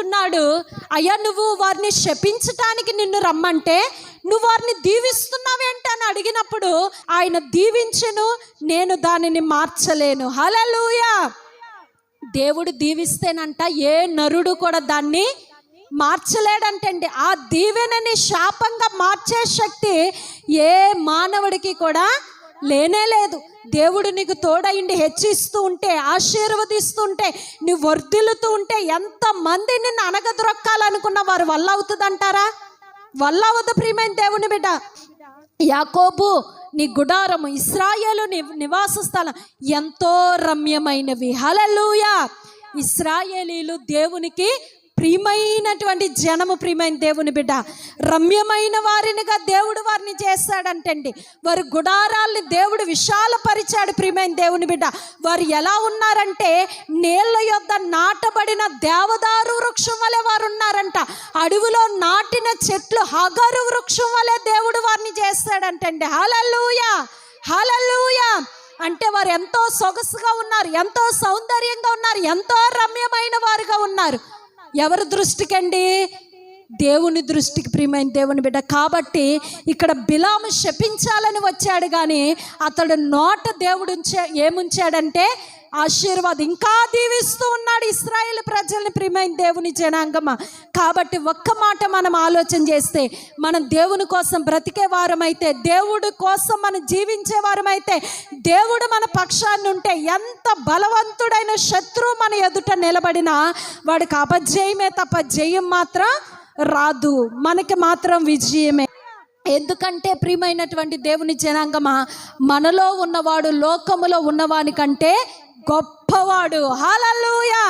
అంటున్నాడు, అయ్యా నువ్వు వారిని శపించటానికి నిన్ను రమ్మంటే నువ్వు వారిని దీవిస్తున్నావేంటి అని అడిగినప్పుడు ఆయన దీవించెను, నేను దానిని మార్చలేను. హల్లెలూయా. దేవుడు దీవిస్తేనంట ఏ నరుడు కూడా దాన్ని మార్చలేడంటండి. ఆ దీవెనని శాపంగా మార్చే శక్తి ఏ మానవుడికి కూడా లేనే లేదు. దేవుడు నీకు తోడయిండి హెచ్చిస్తూ ఉంటే, ఆశీర్వదిస్తూ ఉంటే, నువ్వు వర్ధిల్లుతూ ఉంటే, ఎంతమంది నిన్ను అనగదొరక్కాలనుకున్న వారు వల్ల అవుతుందంటారా? వల్ల అవ్వదు ప్రియమైన దేవుని బిడ్డ. యాకోబు నీ గుడారము, ఇశ్రాయేలు నీ నివాస స్థలం ఎంతో రమ్యమైనవి. హల్లెలూయా. ఇశ్రాయేలీలు దేవునికి ప్రియమైనటువంటి జనము. ప్రియమైన దేవుని బిడ్డ, రమ్యమైన వారినిగా దేవుడు వారిని చేశాడంటండి. వారి గుడారాల్ని దేవుడు విశాలపరిచాడు. ప్రియమైన దేవుని బిడ్డ, వారు ఎలా ఉన్నారంటే నీళ్ళ యొద్ద నాటబడిన దేవదారు వృక్షం వలె వారు ఉన్నారంట. అడవిలో నాటిన చెట్లు హగరు వృక్షం వలె దేవుడు వారిని చేస్తాడంటండి. హల్లెలూయా, హల్లెలూయా. అంటే వారు ఎంతో సొగసుగా ఉన్నారు, ఎంతో సౌందర్యంగా ఉన్నారు, ఎంతో రమ్యమైన వారుగా ఉన్నారు. ఎవరి దృష్టికండి? దేవుని దృష్టికి. ప్రియమైన దేవుని బిడ్డ, కాబట్టి ఇక్కడ బిలాము శపించాలని వచ్చాడు, కానీ అతడు నోట దేవుడు ఏముంచాడంటే ఆశీర్వాదం. ఇంకా దీవిస్తూ ఉన్నాడు ఇశ్రాయేలు ప్రజల్ని. ప్రియమైన దేవుని జనాంగమా, కాబట్టి ఒక్క మాట మనం ఆలోచన చేస్తే, మనం దేవుని కోసం బ్రతికే వారమైతే, దేవుడి కోసం మనం జీవించే వారమైతే, దేవుడు మన పక్షాన్ని ఉంటే, ఎంత బలవంతుడైన శత్రువు మన ఎదుట నిలబడినా వాడికి అపజయమే తప్ప జయం మాత్రం రాదు. మనకి మాత్రం విజయమే. ఎందుకంటే ప్రియమైనటువంటి దేవుని జనాంగమా, మనలో ఉన్నవాడు లోకములో ఉన్నవాని కంటే గొప్పవాడు. హల్లెలూయా.